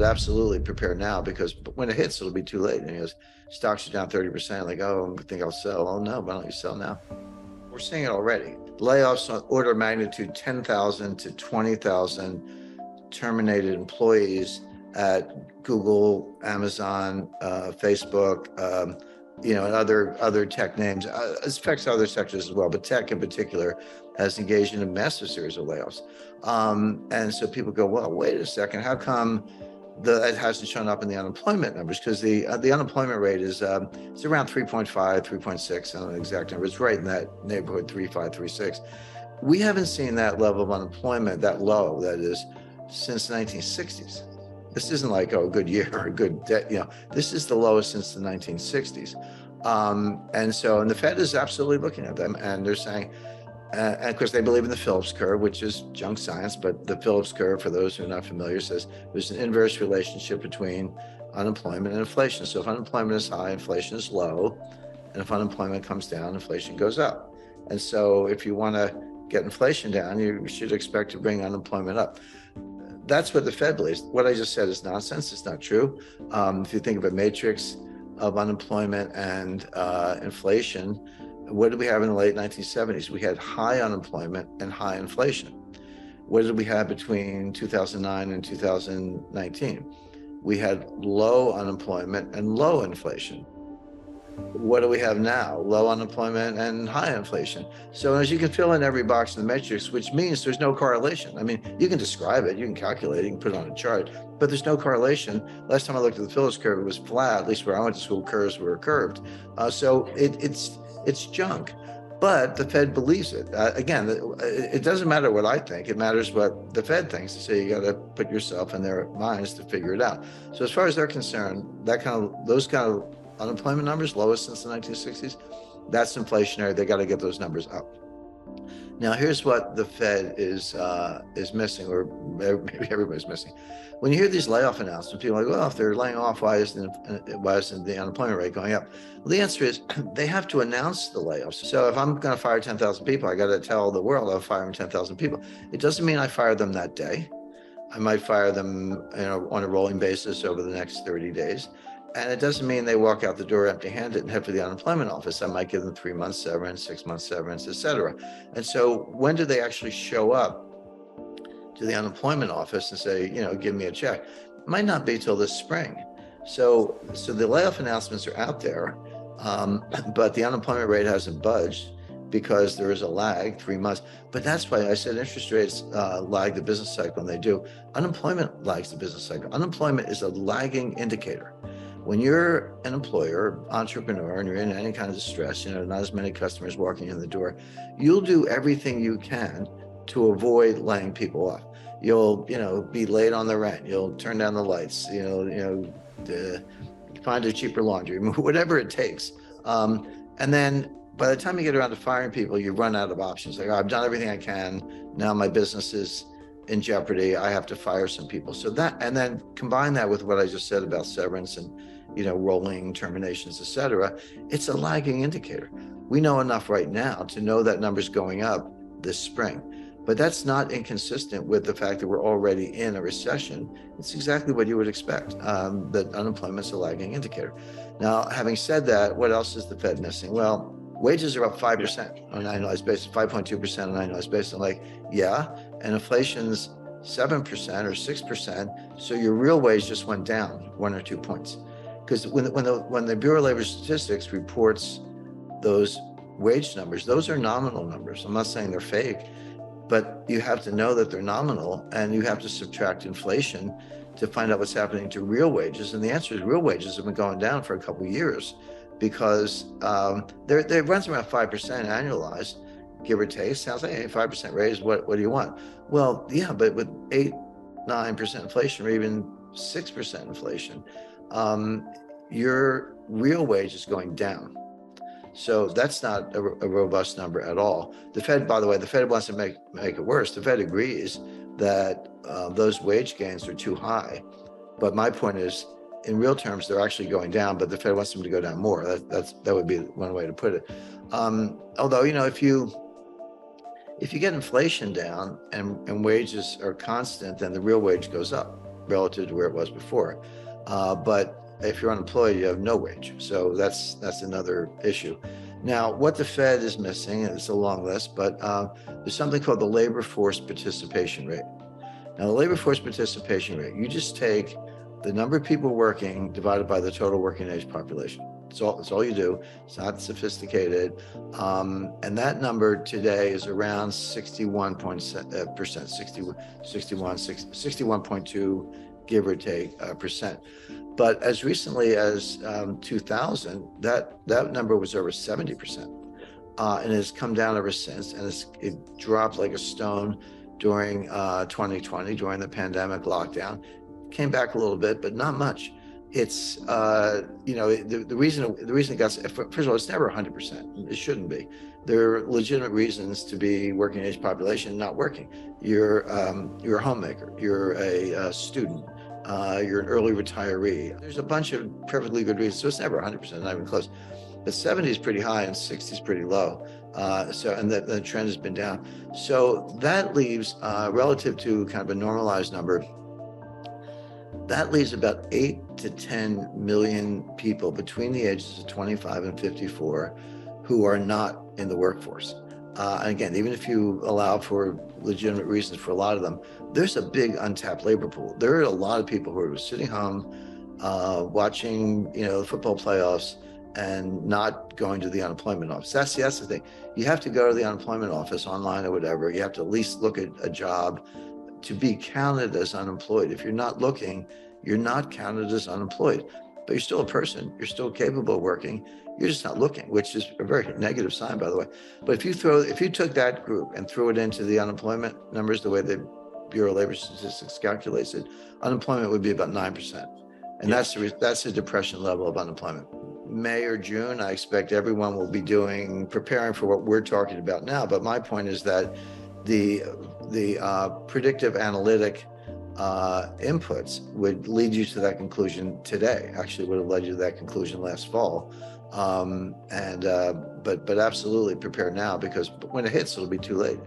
absolutely prepare now, because when it hits, it'll be too late. And he goes, stocks are down 30%. Like, oh, I think I'll sell. Oh, no, why don't you sell now? We're seeing it already. Layoffs on order of magnitude 10,000 to 20,000 terminated employees at Google, Amazon, Facebook, and other tech names. It affects other sectors as well, but tech in particular has engaged in a massive series of layoffs. And so people go, well, wait a second, how come that hasn't shown up in the unemployment numbers? Because the unemployment rate is it's around 3.5, 3.6, I don't know the exact number. It's right in that neighborhood, 3.5, 3.6. We haven't seen that level of unemployment, that low, that is, since the 1960s. This isn't like, oh, a good year or a good day. This is the lowest since the 1960s. And the Fed is absolutely looking at them, and they're saying, and of course, they believe in the Phillips curve, which is junk science. But the Phillips curve, for those who are not familiar, says there's an inverse relationship between unemployment and inflation. So if unemployment is high, inflation is low. And if unemployment comes down, inflation goes up. And so if you want to get inflation down, you should expect to bring unemployment up. That's what the Fed believes. What I just said is nonsense. It's not true. If you think of a matrix of unemployment and inflation, what did we have in the late 1970s? We had high unemployment and high inflation. What did we have between 2009 and 2019? We had low unemployment and low inflation. What do we have now? Low unemployment and high inflation. So as you can fill in every box in the matrix, which means there's no correlation. I mean, you can describe it, you can calculate it, you can put it on a chart, but there's no correlation. Last time I looked at the Phillips curve, it was flat. At least where I went to school, curves were curved. So it's junk. But the Fed believes it. Again, it doesn't matter what I think. It matters what the Fed thinks. So you got to put yourself in their minds to figure it out. So as far as they're concerned, those kind of unemployment numbers, lowest since the 1960s, that's inflationary. They got to get those numbers up. Now, here's what the Fed is missing, or maybe everybody's missing. When you hear these layoff announcements, people are like, well, if they're laying off, why isn't the unemployment rate going up? Well, the answer is they have to announce the layoffs. So if I'm going to fire 10,000 people, I got to tell the world I'm firing 10,000 people. It doesn't mean I fire them that day. I might fire them, on a rolling basis over the next 30 days. And it doesn't mean they walk out the door empty-handed and head for the unemployment office. I might give them 3 months severance, 6 months severance, et cetera. And so when do they actually show up to the unemployment office and say, give me a check? It might not be till this spring. So the layoff announcements are out there, but the unemployment rate hasn't budged because there is a lag, 3 months. But that's why I said interest rates lag the business cycle, and they do. Unemployment lags the business cycle. Unemployment is a lagging indicator. When you're an employer, entrepreneur, and you're in any kind of distress, not as many customers walking in the door, you'll do everything you can to avoid laying people off. You'll, be late on the rent. You'll turn down the lights. Find a cheaper laundry, whatever it takes. And then by the time you get around to firing people, you run out of options. Like, I've done everything I can. Now my business is in jeopardy. I have to fire some people. So that, and then combine that with what I just said about severance and, rolling terminations, et cetera. It's a lagging indicator. We know enough right now to know that number's going up this spring, but that's not inconsistent with the fact that we're already in a recession. It's exactly what you would expect, that unemployment's a lagging indicator. Now, having said that, what else is the Fed missing? Well, wages are up 5% on an annualized basis, 5.2% on an annualized basis. I'm like, yeah, and inflation's 7% or 6%. So your real wage just went down 1 or 2 points. Because when the Bureau of Labor Statistics reports those wage numbers, those are nominal numbers. I'm not saying they're fake, but you have to know that they're nominal, and you have to subtract inflation to find out what's happening to real wages. And the answer is real wages have been going down for a couple of years, because they runs around 5% annualized, give or take. Sounds like, hey, 5% raise, what do you want? Well, yeah, but with 8-9% inflation, or even 6% inflation, your real wage is going down. So that's not a robust number at all. The Fed, by the way, the Fed wants to make it worse. The Fed agrees that those wage gains are too high. But my point is, in real terms, they're actually going down, but the Fed wants them to go down more. That would be one way to put it. Although, if you get inflation down and wages are constant, then the real wage goes up. relative to where it was before. But if you're unemployed, you have no wage. So that's another issue. Now, what the Fed is missing, and it's a long list, but there's something called the labor force participation rate. Now, the labor force participation rate, you just take the number of people working divided by the total working age population. That's all you do. It's not sophisticated. And that number today is around 61%, 61.2, give or take, percent. But as recently as 2000, that number was over 70%. And has come down ever since. And it dropped like a stone during 2020, during the pandemic lockdown. Came back a little bit, but not much. It's the reason it got, first of all, it's never 100%. It shouldn't be. There are legitimate reasons to be working age population not working. You're a homemaker. You're a student. You're an early retiree. There's a bunch of perfectly good reasons. So it's never 100%, not even close. But 70 is pretty high and 60 is pretty low. And the trend has been down. So that leaves, relative to kind of a normalized number, that leaves about 8 to 10 million people between the ages of 25 and 54 who are not in the workforce. And again, even if you allow for legitimate reasons for a lot of them, there's a big untapped labor pool. There are a lot of people who are sitting home, watching, the football playoffs and not going to the unemployment office. That's the thing. You have to go to the unemployment office online or whatever. You have to at least look at a job to be counted as unemployed. If you're not looking, you're not counted as unemployed, but you're still a person. You're still capable of working. You're just not looking, which is a very negative sign, by the way. But if you took that group and threw it into the unemployment numbers, the way the Bureau of Labor Statistics calculates it, unemployment would be about 9%. And that's the depression level of unemployment. May or June, I expect everyone will be preparing for what we're talking about now. But my point is that the predictive analytic inputs would lead you to that conclusion today. Actually, would have led you to that conclusion last fall. But absolutely prepare now, because when it hits, it'll be too late.